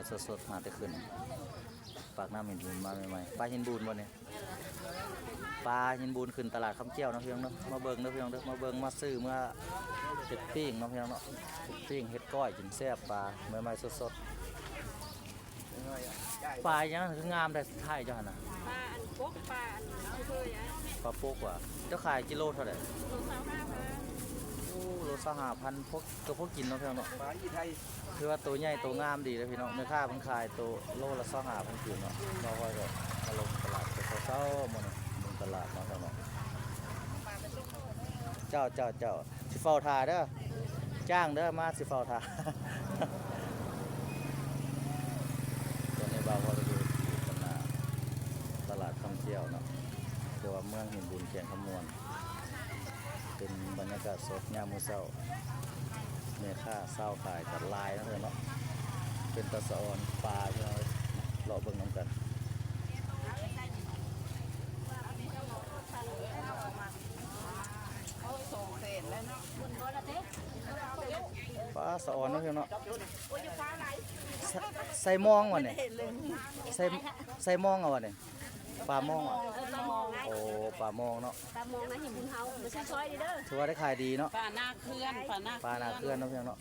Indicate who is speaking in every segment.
Speaker 1: สดๆมาแต่ขึ้นปากน้ำหินบูนมาใหม่ๆปลาหินบูนบ่เนี่ยปลาหินบูนขึ้นตลาดคำเกี้ยวนะเพียงเนาะมาเบิ่งนะเพียงเด้อมาเบิ่งมาซื้อเมื่อเห็ดปิ้งเนาะเพียงเนาะปิ้งเห็ดก้อยกินแซ่บปลาใหม่ๆสดๆปลาอย่างนั้นคืองามแต่ไทยเจ้าหน่ะ
Speaker 2: ปลาอันกกปลาอันเอาเคยอ่ะ
Speaker 1: ปลาโป๊กว่ะเจ้าขายกิโลเท่าไหร่
Speaker 2: โล25,000
Speaker 1: โอ้โล25,000พวกกินเนาะเพียงเนาะ
Speaker 3: ปลาอีไทย
Speaker 1: คือว่าตัวใหญ่ตัวงามดีเลยพี่น้องแม่ค้าเพิ่นขายตัวโลละ25,000กินเนาะเราค่อยก็มาลงตลาดไปเช้าๆมื้อนี้ลงตลาดเนาะครับเนาะเจ้าสิเฝ้าท่าเด้อจ้างเด้อมาสิเฝ้าท่าตอนนี้บ่าวพอจะอยู่ตลาดท่องเที่ยวเนาะเรียกว่าเมืองหินบุญแขงขมวนเป็นบรรยากาศสดยามมื้อเช้าแม่ค้าเช้าขายกับลายนะเพื่อนเนาะเป็นตะสะออนปลาที่เราเลาะเบิ่งน้ำกันปลาสะออนนะเพื่อนเนาะใส่มองวะเนี่ยใส่มองเอาวะเนี่ยปลามองอ่ะโอ้ปลามองเนาะ
Speaker 2: ปลามองนะหินบุญเฮาไม่ใช่ซอยเด้อ
Speaker 1: ถือว่าได้ขายดีเนาะ
Speaker 4: ปลาหน้าเคลื่อน
Speaker 1: ปลาหน้าเคลื่อนเนาะพี่น้องเนาะ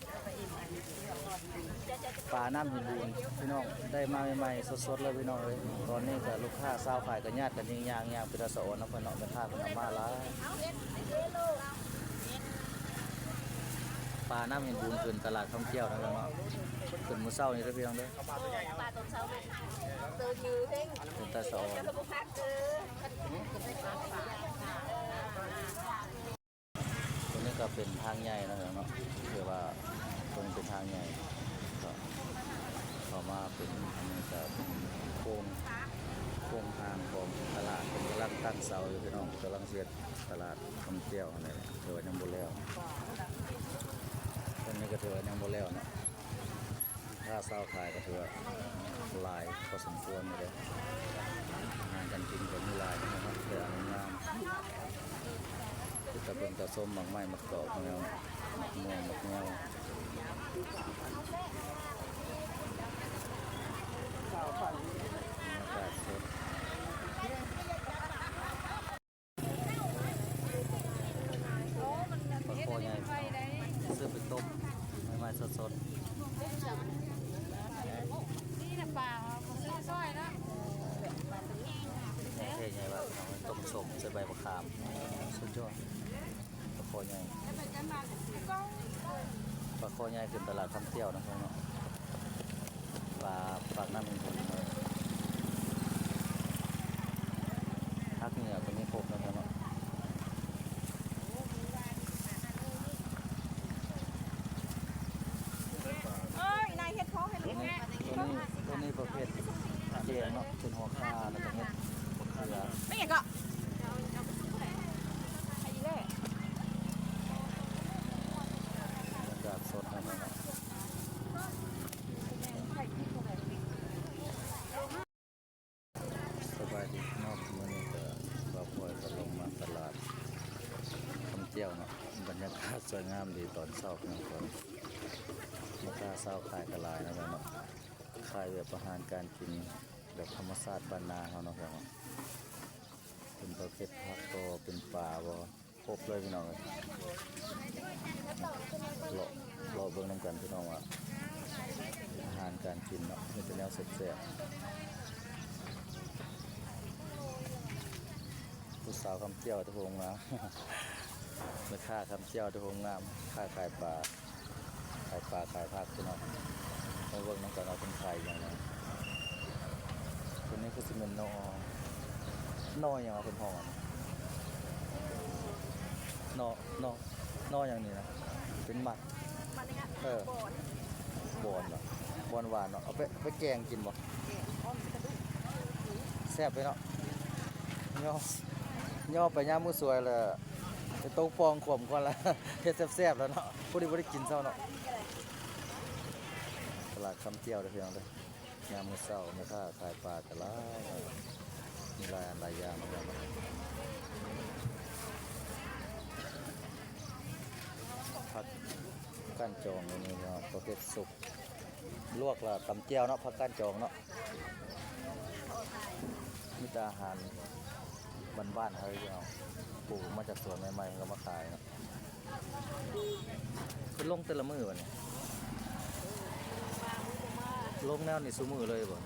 Speaker 1: ปลาน้ำหินบูนพี่น้องได้มาใหม่ๆสดๆเลยพี่น้องเลยตอนนี้ก็ลูกค้าเศร้าขายกันญาติกันยิงยางเป็นตะสะออนนะพี่น้องเป็นท่าเป็นน้ำมาล้าปลาน้ำหินบูนขึ้นตลาดท่องเที่ยวนะพี่น้องขึ้นมื้อเช้านี่เด้อพี่น้องเด้อ
Speaker 2: ปลาตอนเช้าตื่นยืนเพ่ง
Speaker 1: เป็นตะสะออนตัวนี้ก็เป็นทางใหญ่นะพี่น้องเนาะคือว่าตรงนี้เป็นทางใหญ่ก็ต่อมาเป็นอันนี้จะเป็นโค้งทางของตลาดเป็นกำลังตั้งเสาอยู่พี่น้องกำลังเสียตลาดท่องเที่ยวอะไรเถือยังบ่แล้วตอนนี้ก็เถือยังบ่แล้วเนาะถ้าเศร้าขายก็ถือลายพอสมควรเลยงานกันกินก็มีลายนะครับเถืออันงามตะเบิงตะส้มหมักไม้หมักกรอบแนวหมักม่วงหมักแนวอากาศสดปลาโคใหญ่ซื้อไปต้มใหม่ๆสด
Speaker 2: นี่นะปลาผมซื้อซอยนะ
Speaker 1: ๆเท่ใหญ่ว่าต้มส้มใส่ใบมะขามสุดยอดปลาโคใหญ่ปลาโคใหญ่ขึ้นตลาดท่องเที่ยวนะครับเนาะปลาปากน้ำมีผลทักเหนือก็มีครบนะครับเนาะตัวนี้ประเภทเจียงเนาะเป็นหัวข้าแล้วก็เม็ดมะเขือ
Speaker 2: ไม่อย่างก็
Speaker 1: อากาศสดนะครับสบายดีนอกมื้อนี้ก็บ่าวพลอยก็ลงมาตลาดท่องเที่ยวเนาะบรรยากาศสวยงามดีตอนเช้าเพียงคนราคาเช้าขายกระลายนะครับเนาะขายแบบอาหารการกินแบบธรรมชาติบ้านนาเขาเนาะครับเป็นประเภทผักก็เป็นปลาบ่ครบเลยพี่น้องเลยรอเบิ่งน้ำกันพี่น้องว่าอาหารการกินเนาะมีแต่แนวแซ่บๆผู้สาวคำเที่ยวตะโพงงามแม่ค้าคำเที่ยวตะโพงงามค้าขายปลาขายผักพี่น้องมาเบิ่งน้ำกันเอาเป็นไข่อย่างไรตัวนี้คือซีเมนต์นอย่างเป็นห้องนออย่างนี้นะเป็นหมัดบอนเหรอบอนหวานเนาะเอาไปแกงกินบ่แซ่บไปเนาะย่อไปย่ามือสวยเลยไปโต๊ะฟองขมก่อนละเฮ็ดแซ่บๆแล้วเนาะพอดีบ่ได้กินเช้าเนาะตลาดคำเที่ยวเด้อพี่น้องเด้อยามมื้อเช้าแม่ค้าขายปลาก็หลายมีหลายอย่างเหมือนกันผักก้านจองนี่เนาะประเภทสุก ลวกแล้วตำเจียวเนาะผักก้านจองเนาะมีแต่อาหารบ้านๆเฮาที่เอาปลูกมาจากสวนใหม่ๆก็มาขายเนาะคือลงแต่ละมื้อบัดนี้ลงแนวนี่ซุมื้อเลยบ่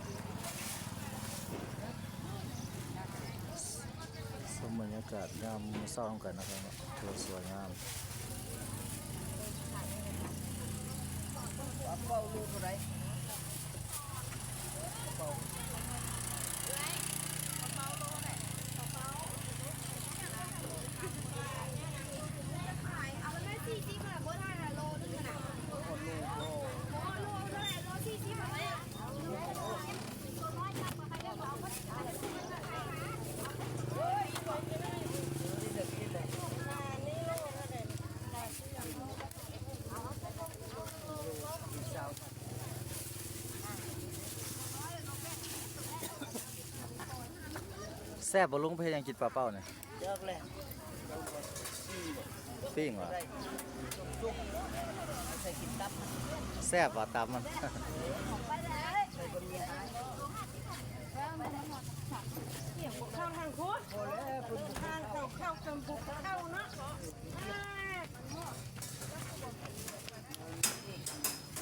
Speaker 1: ชมบรรยากาศยามมื้อเช้าของกันนะครับเนาะถือว่าสวยงาม
Speaker 2: เอาไปได้40ค่ะบ่ได้โลนึงน่ะโลเท่าไหร่โล40ค่ะ
Speaker 1: แซ่บบ่ลุงเพยังกินปลาเป้าเนี่ย
Speaker 3: เลิกเลย
Speaker 1: ปิ้งว่ะ
Speaker 3: จุกใส่กินตับ
Speaker 1: แซ่บว่ะตามมัน
Speaker 3: ใส่บะหมี่หาย
Speaker 2: ข้าวทางโคตร
Speaker 3: พอแล้วคุณ
Speaker 2: ทางเข้าจำปุกเข้าเนาะ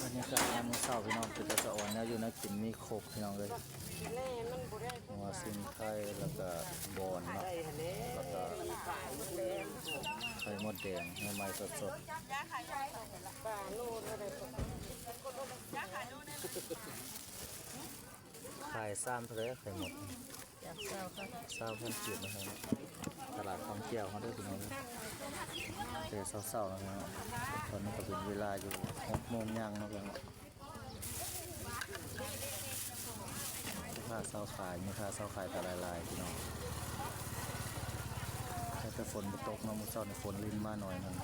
Speaker 1: บรรยากาศยามมื้อเช้าพี่น้องคือจะสะอ่อนแนวอยู่นะกินมีครบพี่น้องเลยหัวซิมไข่แล้วก็บอนเนาะ
Speaker 3: ได้ฮะเนี่ย
Speaker 1: แล้วก็ไข่มดแดงใหม่ๆสดๆขายซ้ำเท่าไหรไข่หมด
Speaker 3: จากเช้าครับ
Speaker 1: 20,000กีบนะครับเนาะตลาดคำเกี่ยวเขาด้วยพี่น้องเลยแต่เศร้าๆนะครับตอนนี้ก็เป็นเวลาอยู่6 โมงย่างเนาะพี่น้องค่าเศร้าขายมีค่าเศร้าขายแต่ลายๆพี่น้องแต่ฝนบ่ตกเนาะมื้อเช้านี่ฝนลิ้นมาหน่อยนึง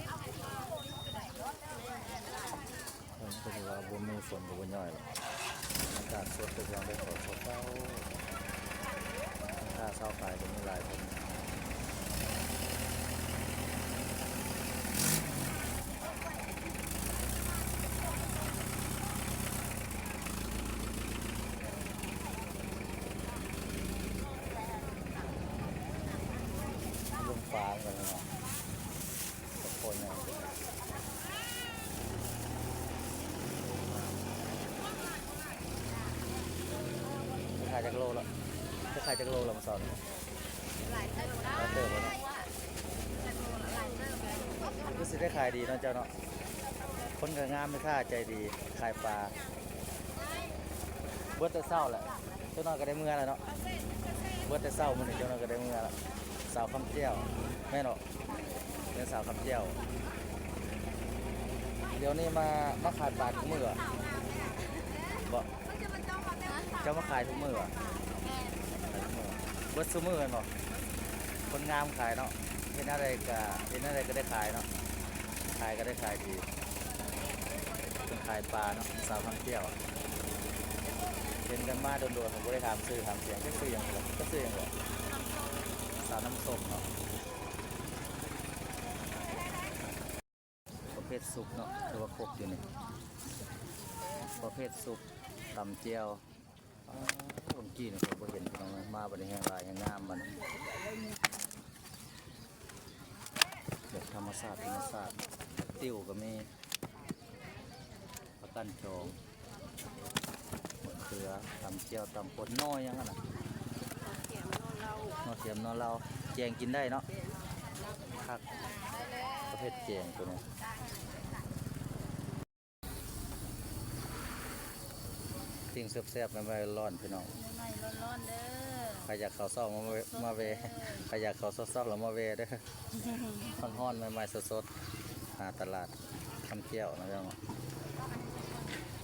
Speaker 1: ผมก็ถือว่าบ่มีฝนก็บ่ย่อยหรอกอากาศสดก็ยังได้ฝนสดเช้าค่าเศร้าขายก็มีหลายคนลงฟ้ากันเลยเนาะทุกคนเนี่ยจะขายจากโลแล้วจะขายจากโลแล้วมาสอนหลายเติมแล้วเนาะรู้สึกได้ขายดีเนาะเจ้าเนาะคนก็งามไม่ค่าใจดีขายปลาเบิดแต่เศร้าแหละเจ้าน้อยก็ได้เมื่อแล้วเนาะเบิดแต่เศร้ามันนี่เจ้าน้อยก็ได้เมื่อแล้วสาวคำเจียวแม่เนาะเป็นสาวคำเจียวเดี๋ยวนี้มาขายปลาทุกมื้ออะบ่เจ้ามาขายทุกมื้ออะเบิดซุมื้อแม่นบ่คนงามขายเนาะเห็นอะไรก็ได้ขายเนาะขายก็ได้ขายดีเป็นขายปลาเนาะสาวคำเจียวเห็นกันมาโดนๆผมก็ได้ถามซื้อถามเสียงก็ซื้ออย่างไรก็ซื้ออย่างไรสาวน้ำส้มเนาะประเภทซุปเนาะคือว่าครบอยู่นี่ประเภทซุปตำเจียวผมกี้เนี่ยผมก็เห็นพี่น้องมาบัดนี้แห้งลายแห้งงามมันแบบธรรมชาติติ้วก็มีประกันจองมะเขือตำเจียวตำปนน้อยยังไงนะนอเทียมนอเราแจงกินได้เนาะคักประเภทแจงตัวนี้สิ่งแซ่บๆไม่ร้อนพี่น้อง
Speaker 2: ไม่ร้อนๆเด้อ
Speaker 1: ใครอยากเขาเศร้ามาเวใครอยากเขาเศร้าเรามาเวเด้อฮ้อนๆใหม่ๆสดๆหาตลาดคำเที่ยวนะพี่น้อง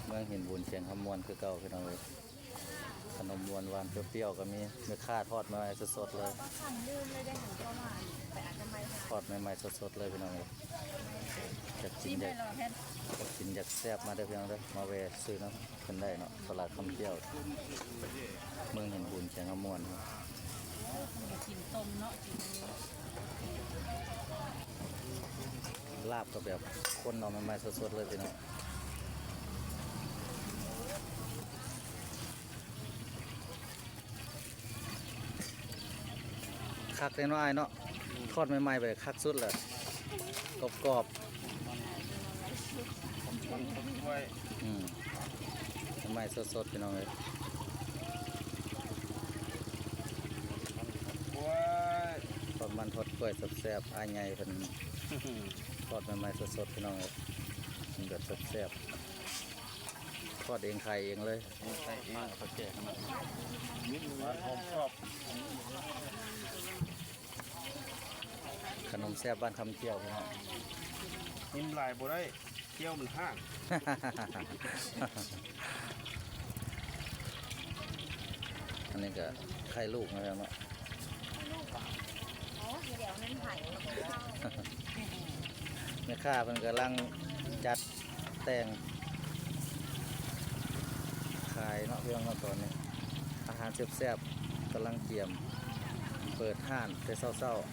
Speaker 1: เมืองหินบุญเชียงคำมวนคือเก่าพี่น้องเลยขนมมวนหวานเปรี้ยวๆก็มีเนื้อข้าทอดมาสดๆเลย
Speaker 2: ขันลืมเลยได้หันเข้ามาไปอาจจะไม่
Speaker 1: ทอดใหม่ๆสดๆเลยพี่น้องเลยอยากกิ
Speaker 2: ชิ
Speaker 1: น
Speaker 2: ม
Speaker 1: อ
Speaker 2: ได้
Speaker 1: ยาก
Speaker 2: หรอแพทย์
Speaker 1: กินอยากแซ่บมาเด้อพี่น้องเด้อมาเวซื้อเนาะขึ้นได้เนาะตลาดคำเที่ยวเมืองหินบุญเชียงคำมวนครับ
Speaker 2: กินต้มเนาะกิน
Speaker 1: ลาบก็แบบคนเอาใหม่ๆสดๆเลยพี่น้อง คักน้อยๆเนาะทอดใหม่ๆไปคักสุดเลยกรอบๆใหม่สดๆพี่น้องเลยทอดมันทอดกล้วยแซ่บๆอายใหญ่เพิ่นทอดใหม่ๆสดๆพี่น้องเลยมันแบบแซ่บๆทอดเองไข่เองเลยไข่เองเขาแจกมาผมชอบขนมแซ่บบ้านคำเที่ยวพี่น้อง
Speaker 4: นิ่มลายบ่ได้เที่ยวมันห้าง
Speaker 1: อันนี้ก็ไข่ลูกนะครับเนาะ
Speaker 2: โอ้ยเดี๋ยวนั้นไผ่
Speaker 1: แม่ค้าเพิ่นกำลังจัดแต่งขายเนาะพี่น้องเนาะตอนนี้อาหารแซ่บๆกำลังเตรียมเปิดห้านแต่เช้าๆ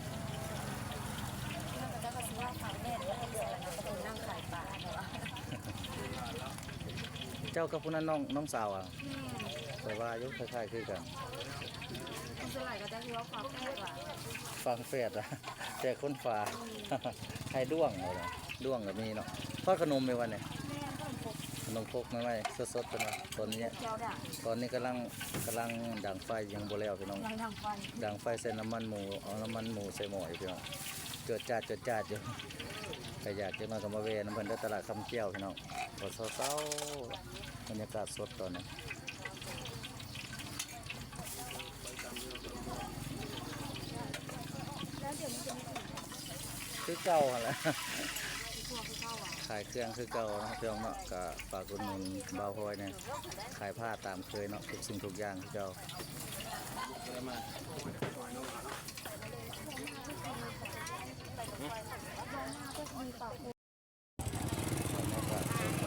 Speaker 1: เจ้ากับผู้นั้นน้องสาวอ่ะแต่ว่าอายุคล้ายๆคือกัน
Speaker 2: มันจะไหลก็จะที่ว่าความแค่ว่า
Speaker 1: ฟังเฟดอะ แต่คนฟ้า ให้ด้วงเลยนะด้วงแบบนี้เนาะทอดขนมไหมวันนี้
Speaker 2: แม่ต้องพก
Speaker 1: ขนมครกไม่สดๆกันนะตอนนี้
Speaker 2: เจียวด่าง
Speaker 1: ตอนนี้กำลังดังไฟยังบ่แล้วพี่น้อง
Speaker 2: ยังทำฟัน
Speaker 1: ดังไฟใส่น้ำมันหมูเอาน้ำมันหมูใส่หม้ออยู่พี่น้องเจิดจ้าอยู่ ใครอยากจะมากับมาเวน้ำเพิ่นได้ตลาดคำเกี้ยวพี่น้องตอนเช้าๆบรรยากาศสดตอนนี้คือเก่าหั่นแหละ ขายเครื่องคือเก่าเนาะพี่น้องเนาะก็ฝากอุดหนุนบ่าวพลอยเนี่ยขายผ้าตามเคยเนาะทุกสิ่งทุกอย่างคือเก่าบ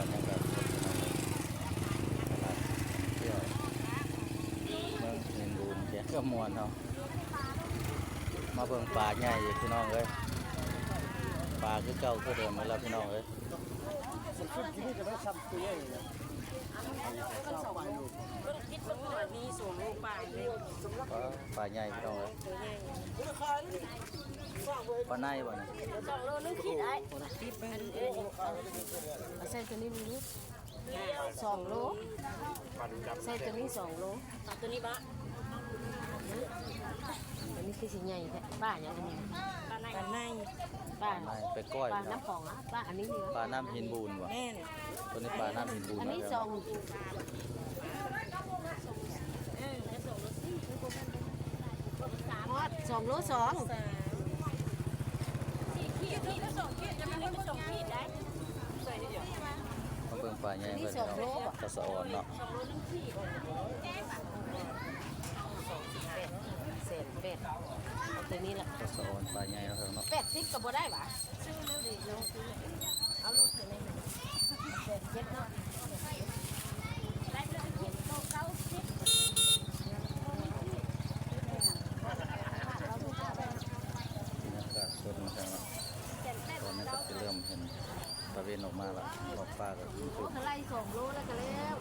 Speaker 1: รรยากาศสดพี่น้องเลยตลาดเที่ยวเมืองนินบูนเจ้าก็มวนเนาะมาเบิ่งปลาใหญ่อยู่พี่น้องเลยปลาคือเก่าคือเดิมเลยแล้วพี่น้องเลย
Speaker 3: คิดว่ามีสูงลูกป่าเลย
Speaker 1: ปลาใหญ่พี่น้องเลยปลาในบ่เนี่ย
Speaker 3: 2 โลนึงคิดได้คิดเป็นใส่ตัวนี้มี2 โลใส่ตัวนี้2 โลเอาตัวนี้บ้าตัวนี้คือสิใหญ่แท้ป้าอย่างนี้ป้าในป้า
Speaker 1: ปลาในไปก้อย
Speaker 3: ป้า
Speaker 1: พี่น้อง
Speaker 3: น้ำของอ่ะป้าอันนี้เยอะ
Speaker 1: ปลาน้ำหินบูนว่ะ
Speaker 3: แม่น
Speaker 1: ตัวนี้ปลาน้ำหินบูน
Speaker 3: อันนี้
Speaker 1: นะ
Speaker 3: 2 ฮอด2 โล 2
Speaker 1: มาเบิ่งปลาใหญ่เพิ่นพี่น้องกระสะอ่อนเนาะ
Speaker 3: เศษเป็ดเอาตัวนี้แหละ
Speaker 1: กระสะอ่อนปลาใหญ่เนาะเนาะ
Speaker 3: 80ก็บ่ได้หว่าซื้อแล้วดิลงซื้อเอารถอยู่ในนั้น7เนาะได้เลย7โล90
Speaker 1: บรรยากาศสดนะครับเนาะตอนนี้ก็จะเริ่มเห็นตะเวนออกมาแล้วออกปลาก็คือ
Speaker 3: ทะเล2 โลแล้วก็แล้ว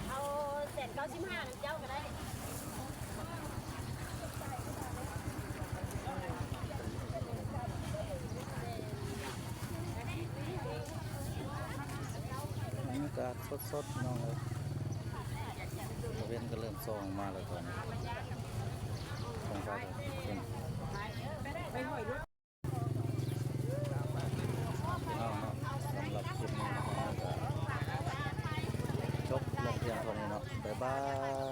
Speaker 3: เอา195เจ้าก็ได้
Speaker 1: บรรยากาศสดๆพี่น้องเลยตะเวนก็เริ่มส่องมาแล้วตอนนี้ของฟ้าก็ขึ้นพี่น้องเนาะสำหรับคลิปนี้นะครับก็จบลงเพียงเท่านี้เนาะบ๊ายบา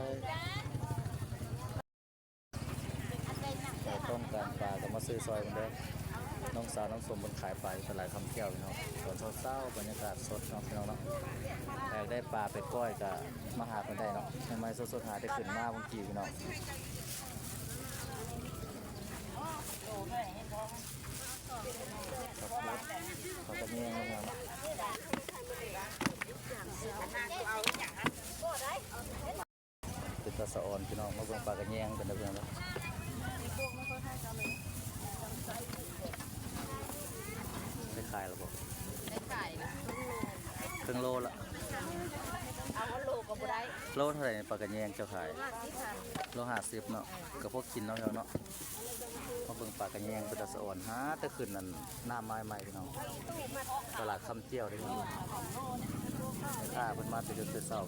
Speaker 1: ยเราต้องการปลาก็มาซื้อซอยกันเด้อน้องสาวน้องสมบนขายปลาอยู่ตลาดคำแก้วพี่น้องตอนเช้าๆบรรยากาศสดเนาะพี่น้องเนาะอยากได้ปลาไปก้อยก็มาหากันได้เนาะทำไมสดๆหาได้ขึ้นมาบางทีพี่น้องเขาก็เงี้ยงนะครับเป็นตาสะออนพี่น้องมาเบิ่งปลากระแยงกันเด้อพี่น้องเนาะได้ขายแล้วบ่
Speaker 3: ได้ไก่
Speaker 1: ครึ่งโลละ
Speaker 3: เอาโลก็บ บ่ได้
Speaker 1: โลเท่าไหร่ปลากระแยงเจ้าขาย
Speaker 3: 50,000
Speaker 1: โล50เนาะก็พวกกินเนาะเนาะมาเบิ่งปลากระแยงเป็นตะสะอ่อนหาแต่ขึ้นนั่นหน้าไม้ใหม่พี่น้องตลาดคำเจียวเด้พี่น้องค่าเพิ่นมาแต่ดึกแต่เช้า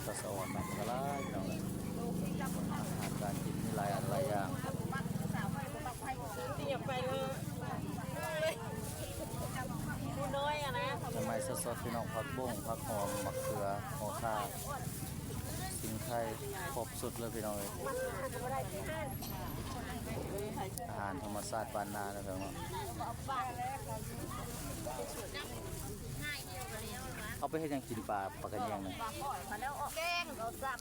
Speaker 1: ตะสะอ่อนเนาะก็หลายพี่น้องอาหารการกินมีหลายอันหลายอย่าง
Speaker 3: ที่อยากไปเลยผู้น้อยอะนะ
Speaker 1: ใหม่ๆสดๆพี่น้องผักบุ้งผักหอมมะเขือหัวข่าสิงไทยครบสุดเลยพี่น้องเอ้ยอาหารธรรมชาติบ้านนาเนาะพี่น้องเอาไปให้ยังกินปลากระแยงเนี่ย
Speaker 2: แกง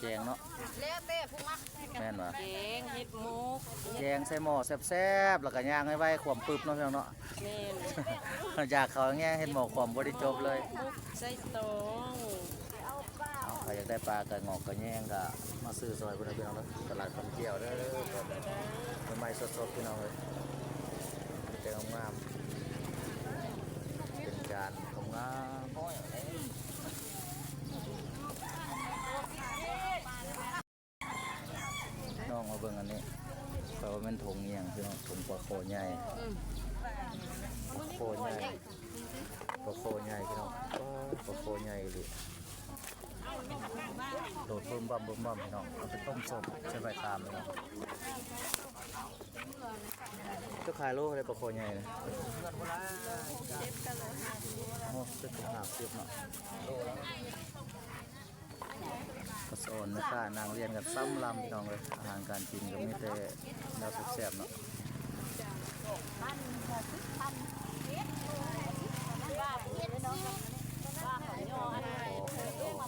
Speaker 1: แจงเนาะ
Speaker 2: แล้วแต่ผู้มัก
Speaker 1: แม่นวะ
Speaker 3: แกงเฮ็ดหมู
Speaker 1: แจงใส่หม้อแซ่บๆแล้วก็ย่างให้ไว้ขวมปึบเนาะพี่น้องเนาะ
Speaker 3: แม่น
Speaker 1: อยากเขาแง่เห็นหม้อขวมบ่ได้จบเลย
Speaker 3: มุกใส่ตอง
Speaker 1: เอาใครอยากได้ปลากระงอกกระแยงก็มาซื้อซอยพุ่นนะพี่น้องเนาะตลาดคำเจียวเด้อใหม่ๆสดๆพี่น้องเลยแต่งามๆเป็นจานงามน้องมาเบิ่งอันนี้แปลว่าเป็นถุงเงียงพี่น้องถุงปลาโคใหญ่ปลาโคใหญ่ปลาโคใหญ่พี่น้องปลาโคใหญ่ดิโดดบึ้มบั่มบึ้มบั่มพี่น้องเอาไปต้มสดใช้ใบตามพี่น้องเจ้าขายโลอะไรปลาโคใหญ่นะโอ้เป็นถุงหาบเสียบเนาะกระสอนไม่ค่านางเรียนกันซ้ำลำพี่น้องเลยอาหารการกินก็มีแต่แนวแซ่บๆเนาะ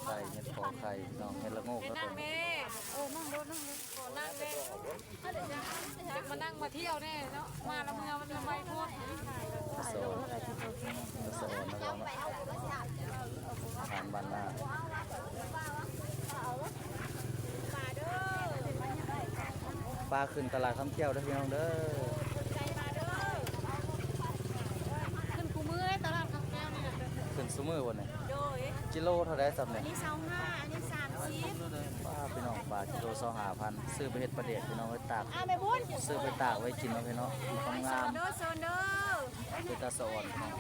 Speaker 1: ไข่เห็ดขอไข่น้องเห็ดละโงกแล้วตัวนี้
Speaker 2: มานั่งมาเที่ยวแน่เนาะมาละเมือมันทำไมพวก
Speaker 1: กระสอนนะครับเนาะอาหารบ้านนาปลาขึ้นตลาดคำเที่ยวเด้อพี่น้องเด้อ
Speaker 2: ขึ้นกูมือตลาดคำแก้วนี่
Speaker 1: ขึ้นซุมื้อวันนี้
Speaker 2: โดย
Speaker 1: กิโลเท่าไรสับเนี่ย
Speaker 2: นี่25อันนี้30
Speaker 1: ป้าพี่น้องปลากิโล25,000ซื้อไปเฮ็ดปลาเด็ดพี่น้องไว้ตาก
Speaker 2: แม่บุญ
Speaker 1: ซื้อไปตากไว้กินเนาะพี่น้องความงาม
Speaker 2: เด้อโซนเด้อ
Speaker 1: เป็นตาสะอ่อนพี่น้อง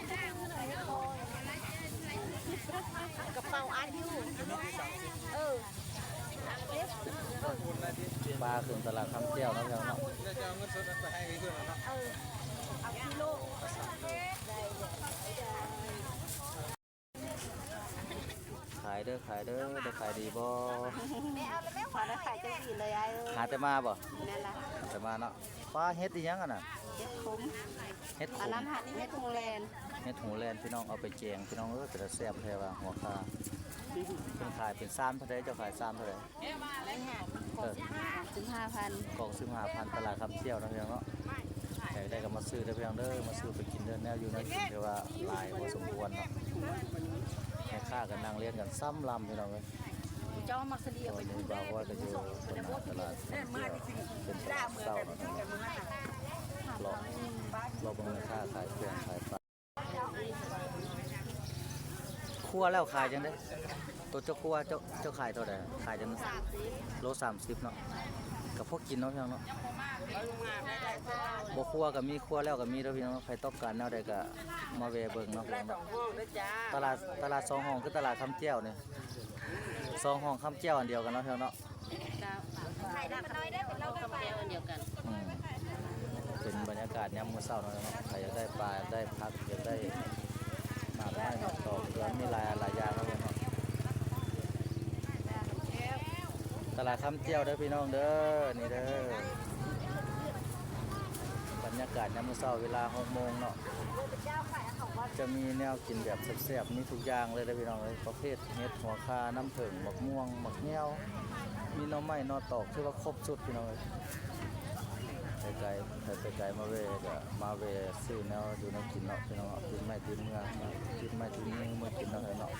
Speaker 2: กระเป๋าอันอยู่เออ
Speaker 1: ปลาขึ้นตลาดคำเที่ยวเนาะพี่น้องเนาะ
Speaker 2: เอากิโล
Speaker 1: ขายเด้อได้ขายดีบ่
Speaker 2: แม่เอาแล้วแม่
Speaker 3: พอได้ขายจังซี่เลยไอ้เอ้ย
Speaker 1: หาแต่มาบ่
Speaker 3: นั่นล่ะ
Speaker 1: หาแต่มาเนาะปลาเฮ็ดอีหยังอ่ะน่ะ
Speaker 3: เฮ็ดคุ้ม
Speaker 1: เฮ็ดข
Speaker 3: อัน
Speaker 1: ม
Speaker 3: นั้นหานี่เฮ็ดโรงแรม
Speaker 1: เฮ็ดหูแลนพี่น้องเอาไปแจงพี่น้องแต่ละแซ่บแท้ว่าหัวคาเป็นขายเป็นซ้ำเท่าใดเจ้าขายซ้ำเท่าใดเออ
Speaker 3: ถึง5,000
Speaker 1: กล่องซื้อ5,000ตลาดคำเที่ยวนะพี่น้องเนาะอยากได้ก็มาซื้อได้อพี่น้องเด้อมาซื้อไปกินเด้อแนวอยู่แนวกินแต่ว่าหลายพอสมควรเนาะแม่ค้ากันนั่งเรียนกันซ้ำลำพี่น้องเอ้ย
Speaker 2: เจ้ามักเสดีย
Speaker 1: ต
Speaker 2: ไป
Speaker 1: อนนี้บ่าวว่าก็อยู่บนหน้าตลาดคำเที่ยวเป็นตลาดเศร้าเนาะรอเบิ่งแม่ค้าขายเครื่องขายปลาคั่วแล้วขายจังได๋ตัวเจ้าคั่วเจ้าขายเท่าใดขายจังโล30เนาะกับพวกกินเนาะพี่น้องเนาะบ่คั่วก็มีคั่วแล้วก็มีเด้อพี่น้องใครต้องการแนวใดก็มาแวะเบิ่งเนาะพี่น้องเนาะตลาดสองห้องคือตลาดคำแจ้วเนี่ยสองห้องคำแจ้วอันเดียวกันเนาะพี่น้องเนาะ
Speaker 2: ไข่ดำน้อยได้เป็นเราได้ไป
Speaker 3: แก้วอันเดียวกัน
Speaker 1: อืมเป็นบรรยากาศยามมื้อเช้าเนาะเนาะใครอยากได้ปลาอยากได้ผักอยากได้หมากไม้หมากดอกเกลือมีหลายอย่างเนาะพี่น้องตลาดคำแจ้วเด้อพี่น้องเด้อนี่เด้อบรรยากาศยามมื้อเช้าเวลา6 โมงเนาะจะมีแนวกินแบบแซ่บๆมีทุกอย่างเลยเด้อพี่น้องเลยประเภทเห็ดหัวคาน้ำผึ้งหมกม่วงหมกแง้วมีหน่อไม้หน่อตอกที่ว่าครบสุดพี่น้องเลยไกลๆถ้าไปไกลมาเวก็มาเวซื้อแนวอยู่แนวกินเนาะพี่น้องเอากินไม่กินเมื่อมากินไม่กินมือกินเนาะเนาะ